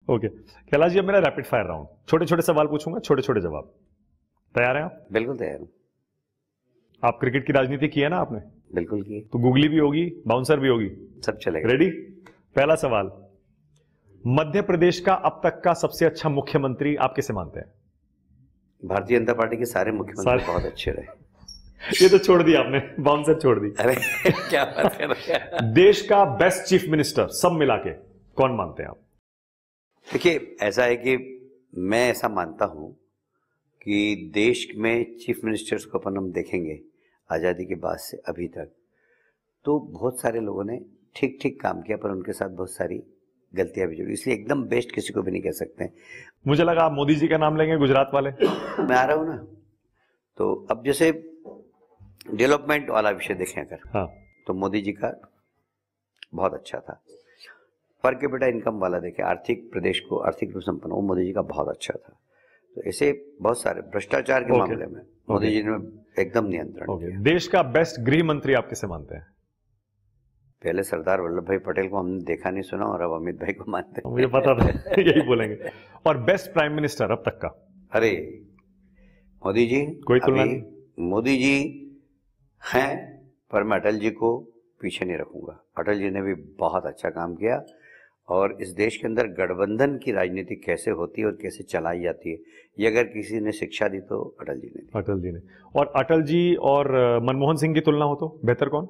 Okay Kailash ji, अब मेरा rapid fire round, छोटे छोटे सवाल पूछूंगा, छोटे छोटे जवाब। तैयार हैं आप? बिल्कुल तैयार हूँ। आप क्रिकेट की राजनीति की है ना आपने? बिल्कुल की। तो गूगली भी होगी, बाउंसर भी होगी, सब चलेगा। रेडी? पहला सवाल, मध्य प्रदेश का अब तक का सबसे अच्छा मुख्यमंत्री आप किसे मानते हैं? भारतीय जनता पार्टी के सारे मुख्यमंत्री बहुत अच्छे रहे। ये तो छोड़ दिया आपने, बाउंसर छोड़ दी। अरे क्या बात कर रहे हैं। देश का बेस्ट चीफ मिनिस्टर सब मिला के कौन मानते हैं आप? देखिए, ऐसा है कि मैं ऐसा मानता हूं कि देश में चीफ मिनिस्टर्स को अपन हम देखेंगे आज़ादी के बाद से अभी तक, तो बहुत सारे लोगों ने ठीक ठीक काम किया, पर उनके साथ बहुत सारी गलतियां भी जुड़ी, इसलिए एकदम बेस्ट किसी को भी नहीं कह सकते। मुझे लगा आप मोदी जी का नाम लेंगे, गुजरात वाले। मैं आ रहा हूं ना, तो अब जैसे डेवलपमेंट वाला विषय देखें अगर, हाँ, तो मोदी जी का बहुत अच्छा था। पर कैपिटा इनकम वाला देखें, आर्थिक प्रदेश को आर्थिक रूप संपन्न, वो मोदी जी का बहुत अच्छा था। तो ऐसे बहुत सारे भ्रष्टाचार के मामले में मोदी जी ने एकदम नियंत्रण किया। देश का बेस्ट गृह मंत्री आप किसे मानते हैं? पहले सरदार वल्लभ भाई पटेल को हमने देखा नहीं सुना, और अब अमित भाई को मानते हैं। मुझे पता था यही बोलेंगे। और बेस्ट प्राइम मिनिस्टर अब तक का? अरे मोदी जी, कोई तुलना नहीं। मोदी जी हैं, पर मैं अटल जी को पीछे नहीं रखूंगा। अटल जी ने भी बहुत अच्छा काम किया, और इस देश के अंदर गठबंधन की राजनीति कैसे होती है और कैसे चलाई जाती है, ये अगर किसी ने शिक्षा दी तो अटल जी ने दी। अटल जी ने। और अटल जी और मनमोहन सिंह की तुलना हो तो बेहतर कौन?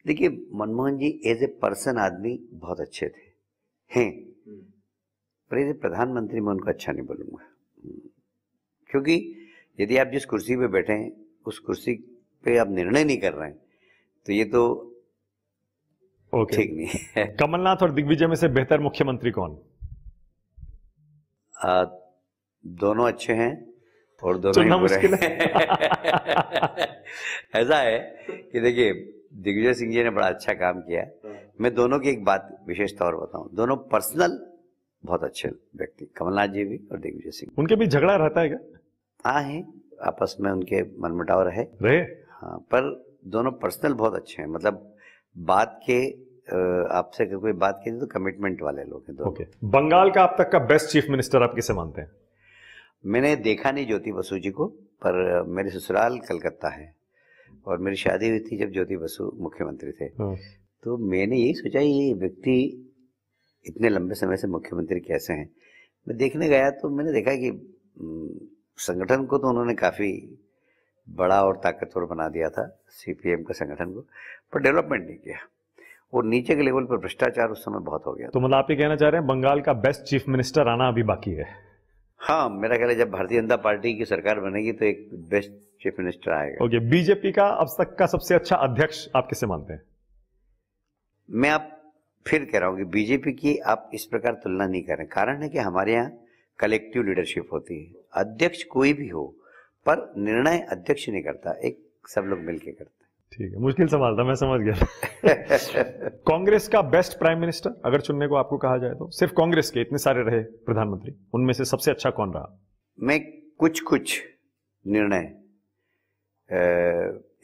देखिए, मनमोहन जी एज ए पर्सन आदमी बहुत अच्छे थे हैं, पर एज ए प्रधानमंत्री मैं उनको अच्छा नहीं बोलूंगा, क्योंकि यदि आप जिस कुर्सी पे बैठे हैं उस कुर्सी पे आप निर्णय नहीं कर रहे हैं, तो ये तो ठीक नहीं है। कमलनाथ और दिग्विजय में से बेहतर मुख्यमंत्री कौन? दोनों अच्छे हैं और दोनों ही बुरे हैं। ऐसा है कि देखिए, दिग्विजय सिंह जी ने बड़ा अच्छा काम किया। मैं दोनों की एक बात विशेष तौर बताऊं, दोनों पर्सनल बहुत अच्छे व्यक्ति, कमलनाथ जी भी और दिग्विजय सिंह। उनके बीच झगड़ा रहता है क्या? हाँ है, आपस में उनके मनमुटाव रहे। हाँ, पर दोनों पर्सनल बहुत अच्छे हैं, मतलब बात के आपसे कोई बात की तो कमिटमेंट वाले लोग हैं दोनों। बंगाल का अब तक का बेस्ट चीफ मिनिस्टर आप किसे मानते हैं? मैंने देखा नहीं ज्योति बसु जी को, पर मेरे ससुराल कलकत्ता है और मेरी शादी हुई थी जब ज्योति बसु मुख्यमंत्री थे। तो मैंने यही सोचा ये व्यक्ति इतने लंबे समय से मुख्यमंत्री कैसे हैं। मैं देखने गया तो मैंने देखा कि संगठन को तो उन्होंने काफ़ी बड़ा और ताकतवर बना दिया था, सीपीएम का संगठन को, पर डेवलपमेंट नहीं किया, और नीचे के लेवल पर भ्रष्टाचार उस समय बहुत हो गया। तो मतलब आप ये कहना चाह रहे हैं बंगाल का बेस्ट चीफ मिनिस्टर आना अभी बाकी है? हाँ, मेरा ख्याल है जब भारतीय जनता पार्टी की सरकार बनेगी तो एक बेस्ट चीफ मिनिस्टर आएगा। बीजेपी का अब तक का सबसे अच्छा अध्यक्ष आप किसे मानते हैं? मैं आप फिर कह रहा हूँ कि बीजेपी की आप इस प्रकार तुलना नहीं करें। कारण है कि हमारे यहाँ कलेक्टिव लीडरशिप होती है, अध्यक्ष कोई भी हो, पर निर्णय अध्यक्ष नहीं करता, एक सब लोग मिलकर करते हैं। ठीक है, मुश्किल सवाल था, मैं समझ गया। कांग्रेस का बेस्ट प्राइम मिनिस्टर अगर चुनने को आपको कहा जाए तो, सिर्फ कांग्रेस के इतने सारे रहे प्रधानमंत्री, उनमें से सबसे अच्छा कौन रहा? मैं कुछ निर्णय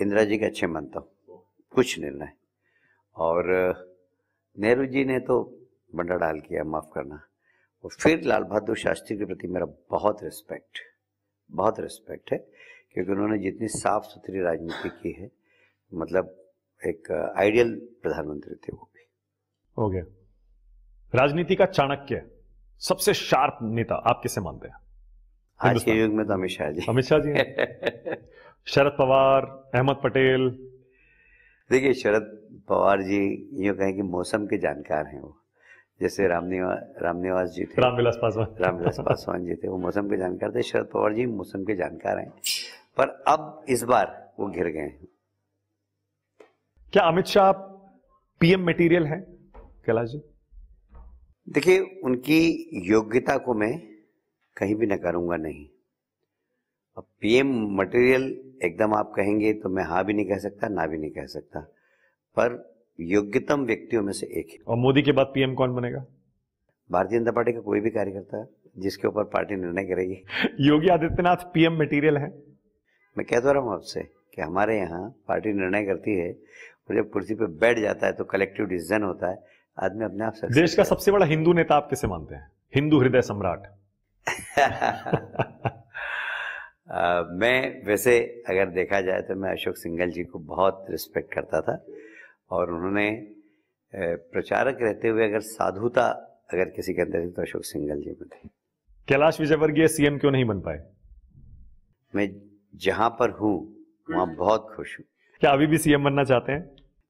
इंदिरा जी के अच्छे मानता हूँ, कुछ निर्णय, और नेहरू जी ने तो बंडा डाल किया, माफ करना। और फिर लाल बहादुर शास्त्री के प्रति मेरा बहुत रिस्पेक्ट है, क्योंकि उन्होंने जितनी साफ सुथरी राजनीति की है, मतलब एक आइडियल प्रधानमंत्री थे वो भी। हो गया। राजनीति का चाणक्य, सबसे शार्प नेता आप किसे मानते हैं? आज के युग में तो अमित शाह जी। अमित शाह जी हैं। शरद पवार, अहमद पटेल? देखिए, शरद पवार जी यूँ कहें कि मौसम के जानकार हैं वो, जैसे रामनिवास जी थे, रामविलास पासवान जी थे, वो मौसम के जानकार थे। शरद पवार जी मौसम के जानकार हैं, पर अब इस बार वो घिर गए हैं। क्या अमित शाह पीएम मटेरियल है कैलाश जी? देखिए, उनकी योग्यता को मैं कहीं भी नकारूंगा नहीं। अब पीएम मटेरियल एकदम आप कहेंगे तो मैं हाँ भी नहीं कह सकता, ना भी नहीं कह सकता, पर योग्यतम व्यक्तियों में से एक है। और मोदी के बाद पीएम कौन बनेगा? भारतीय जनता पार्टी का कोई भी कार्यकर्ता जिसके ऊपर पार्टी निर्णय करेगी। योगी आदित्यनाथ पीएम मटेरियल है? मैं कह तो रहा हूँ आपसे कि हमारे यहाँ पार्टी निर्णय करती है, और जब कुर्सी पे बैठ जाता है तो कलेक्टिव डिसीजन होता है, आदमी अपने आप। देश का सबसे बड़ा हिंदू नेता आप किसे मानते हैं? हिंदू हृदय सम्राट। मैं वैसे अगर देखा जाए तो मैं अशोक सिंघल जी को बहुत रिस्पेक्ट करता था, और उन्होंने प्रचारक रहते हुए अगर साधुता अगर किसी के अंदर थी तो अशोक सिंघल जी में थी। कैलाश विजयवर्गीय सीएम क्यों नहीं बन पाए? मैं जहां पर हूं वहां बहुत खुश हूं। क्या अभी भी सीएम बनना चाहते हैं?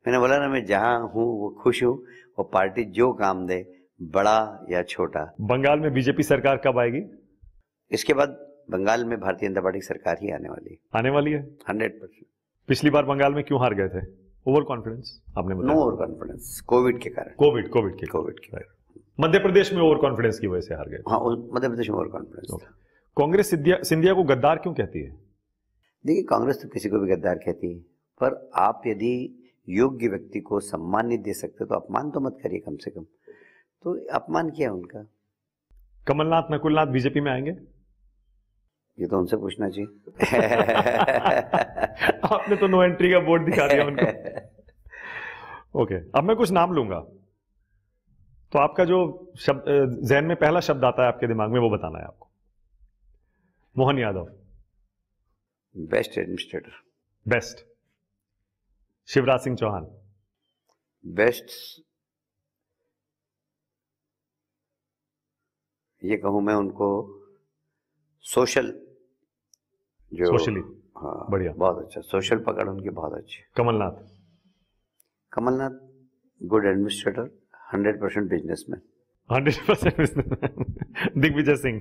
मैंने बोला ना, मैं जहां हूं वो खुश हूं, वो पार्टी जो काम दे, बड़ा या छोटा। बंगाल में बीजेपी सरकार कब आएगी? इसके बाद बंगाल में भारतीय जनता पार्टी की सरकार ही आने वाली है। आने वाली है 100%। पिछली बार बंगाल में क्यों हार गए थे? ओवर कॉन्फिडेंस आपने बताया। नो ओवर कॉन्फिडेंस, कोविड के कारण। कोविड के मध्य प्रदेश में ओवर कॉन्फिडेंस की वजह से हार गए। हाँ, मध्य प्रदेश में ओवर कॉन्फिडेंस था। कांग्रेस सिंधिया को गद्दार क्यों कहती है? देखिए, कांग्रेस तो किसी को भी गद्दार कहती है, पर आप यदि योग्य व्यक्ति को सम्मान नहीं दे सकते तो अपमान तो मत करिए कम से कम। तो अपमान किया उनका। कमलनाथ नकुलनाथ बीजेपी में आएंगे? ये तो उनसे पूछना चाहिए। आपने तो नो एंट्री का बोर्ड दिखा दिया उनको। ओके, अब मैं कुछ नाम लूंगा, तो आपका जो शब्द जहन में पहला शब्द आता है आपके दिमाग में वो बताना है आपको। Mohan Yadav best administrator. Best. Shivraj Singh Chouhan best. ये कहूं मैं उनको सोशल, जो सोशली, हाँ बढ़िया, बहुत अच्छा सोशल पकड़ उनकी बहुत अच्छी। Kamal Nath good administrator, 100% businessman. 100% Digvijaya Singh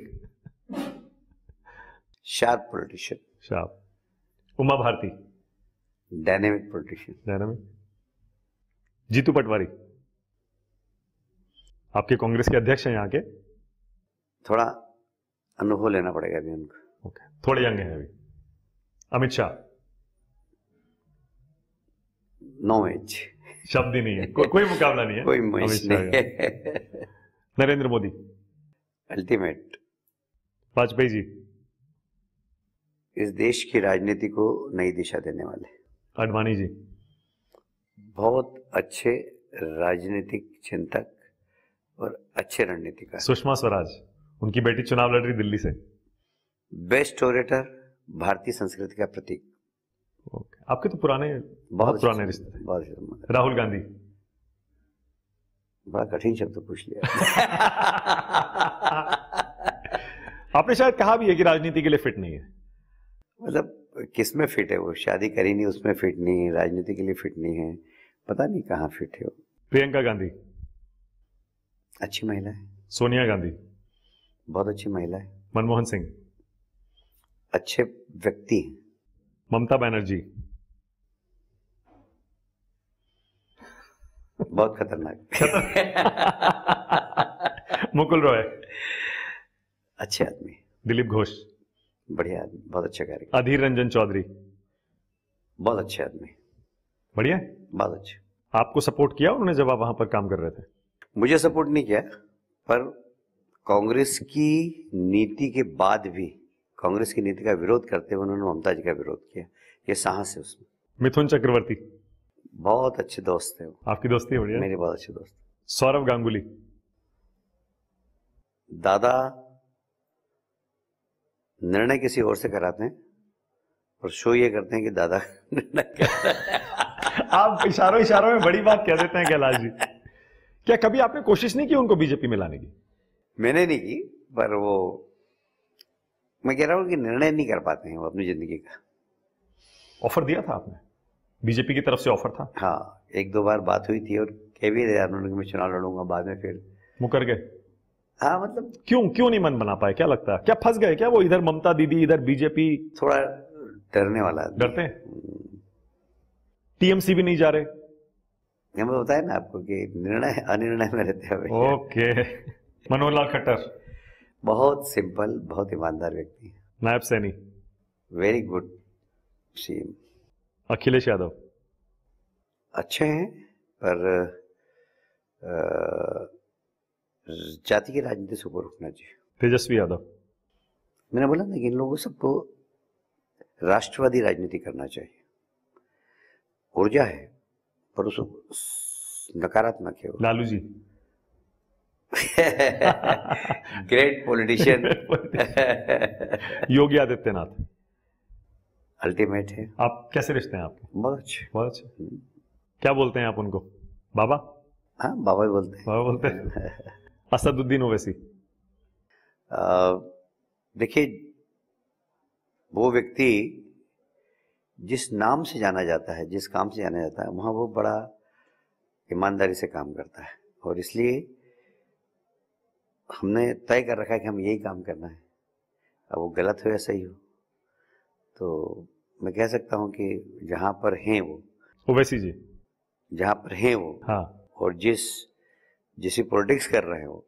sharp politician. Sharp. Uma Bharti dynamic politician. Dynamic. Jitu Patwari आपके कांग्रेस के अध्यक्ष हैं यहाँ के। थोड़ा अनुभव लेना पड़ेगा अभी उनको। ओके, थोड़े यंग हैं अभी। अमित शाह नो एज, शब्द ही नहीं है, कोई मुकाबला नहीं है। कोई मैच नहीं। नरेंद्र मोदी अल्टीमेट। वाजपेयी जी इस देश की राजनीति को नई दिशा देने वाले। आडवाणी जी बहुत अच्छे राजनीतिक चिंतक और अच्छे रणनीतिकार। सुषमा स्वराज, उनकी बेटी चुनाव लड़ रही दिल्ली से। बेस्ट ओरेटर, भारतीय संस्कृति का प्रतीक। ओके, आपके तो बहुत पुराने रिश्ते। बहुत। राहुल गांधी बड़ा कठिन शब्द पूछ लिया। आपने शायद कहा भी है कि राजनीति के लिए फिट नहीं है। मतलब किस में फिट है वो? शादी करी नहीं, उसमें फिट नहीं है, राजनीति के लिए फिट नहीं है, पता नहीं कहाँ फिट है वो। प्रियंका गांधी अच्छी महिला है। सोनिया गांधी बहुत अच्छी महिला है। मनमोहन सिंह अच्छे व्यक्ति हैं। ममता बनर्जी बहुत खतरनाक। मुकुल रॉय अच्छे आदमी। दिलीप घोष बढ़िया आदमी, बहुत अच्छा कार्य। अधीर रंजन चौधरी बहुत अच्छे आदमी। बढ़िया। बहुत अच्छे। आपको सपोर्ट किया उन्होंने जब आप वहां पर काम कर रहे थे? मुझे सपोर्ट नहीं किया, पर कांग्रेस की नीति के बाद भी कांग्रेस की नीति का विरोध करते हुए उन्होंने ममता जी का विरोध किया। ये साहस है उसमें। मिथुन चक्रवर्ती बहुत अच्छे दोस्त थे वो। आपकी दोस्ती है? बढ़िया। मेरे बहुत अच्छे दोस्त। सौरव गांगुली दादा निर्णय किसी और से कराते हैं और शो ये करते हैं कि दादा निर्णय करते हैं। आप इशारों में बड़ी बात कह देते हैं कैलाश जी। क्या कभी आपने कोशिश नहीं की उनको बीजेपी में लाने की? मैंने नहीं की, पर वो मैं कह रहा हूं कि निर्णय नहीं कर पाते हैं वो अपनी जिंदगी का। ऑफर दिया था आपने? बीजेपी की तरफ से ऑफर था? हाँ, 1-2 बार बात हुई थी और कह भी दिया उन्होंने कि मैं चुनाव लड़ूंगा, बाद में फिर मुकर गए। हाँ, मतलब क्यों नहीं मन बना पाए? क्या लगता है, क्या फंस गए क्या वो? इधर ममता दीदी, इधर बीजेपी। थोड़ा डरने वाला आदमी। डरते हैं? टीएमसी भी नहीं जा रहे? हमें बताया ना आपको कि निर्णय अनिर्णय में रहते हैं। ओके। मनोहर लाल खट्टर बहुत सिंपल, बहुत ईमानदार व्यक्ति। Nayab Saini very good CM. Akhilesh Yadav अच्छे हैं, पर जाति की राजनीति से ऊपर उठना चाहिए। तेजस्वी यादव मैंने बोला ना कि इन लोगों सबको राष्ट्रवादी राजनीति करना चाहिए। ऊर्जा है पर उस नकारात्मक है। Lalu ji great politician. Yogi Adityanath ultimate है। आप कैसे रिश्ते हैं आपके? बहुत अच्छे। बहुत अच्छे। क्या बोलते हैं आप उनको? बाबा? हाँ, बाबा ही बोलते हैं। बाबा बोलते हैं। असदुद्दीन ओवैसी? देखिए, वो व्यक्ति जिस नाम से जाना जाता है, जिस काम से जाना जाता है, वहाँ वो बड़ा ईमानदारी से काम करता है, और इसलिए हमने तय कर रखा है कि हम यही काम करना है। अब वो गलत हो या सही हो, तो मैं कह सकता हूँ कि जहाँ पर हैं वो, ओवैसी जी जहाँ पर हैं वो, हाँ, और जिस पॉलिटिक्स कर रहे हैं वो,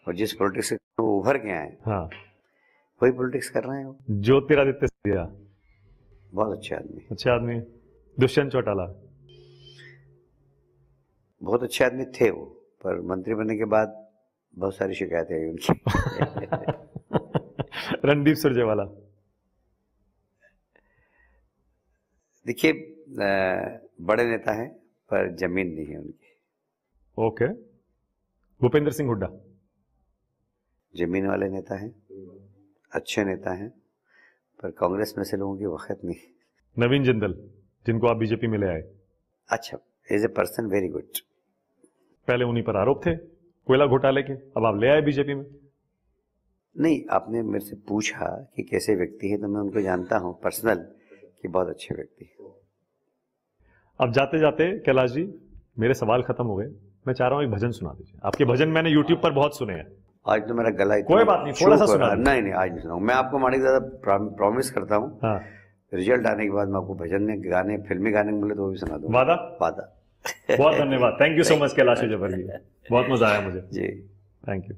और जिस पॉलिटिक्स से वो उभर के आए, हाँ, वही पॉलिटिक्स कर रहे हैं वो। ज्योतिरादित्य सिंधिया बहुत अच्छे आदमी। अच्छे आदमी। दुष्यंत चौटाला? बहुत अच्छे आदमी थे वो, पर मंत्री बनने के बाद बहुत सारी शिकायतें आई उनकी। रणदीप सुरजेवाला? देखिए, बड़े नेता हैं पर जमीन नहीं है उनकी। ओके। भूपेंद्र सिंह हुड्डा? जमीन वाले नेता हैं, अच्छे नेता हैं, पर कांग्रेस में से लोगों की वक्त नहीं। नवीन जिंदल, जिनको आप बीजेपी में ले आए? अच्छा, as a person very good. पहले उन्हीं पर आरोप थे कोयला घोटाले के, अब आप ले आए बीजेपी में। नहीं, आपने मेरे से पूछा कि कैसे व्यक्ति है, तो मैं उनको जानता हूं पर्सनल कि बहुत अच्छे व्यक्ति है। अब जाते जाते कैलाश जी, मेरे सवाल खत्म हो गए। मैं चाह रहा हूं एक भजन सुना दीजिए। आपके भजन मैंने यूट्यूब पर बहुत सुने हैं। आज तो मेरा गला कोई बात नहीं, थोड़ा सा सुना। नहीं, आज नहीं सुनाऊं। मैं आपको माड़ी ज्यादा प्रॉमिस करता हूँ, हाँ, रिजल्ट आने के बाद मैं आपको भजन गाने, फिल्मी गाने मिले तो वो भी सुना दूंगा। वादा? वादा। बहुत धन्यवाद। Thank you so much Kailash Vijayvargiya, बहुत मजा आया मुझे जी। Thank you.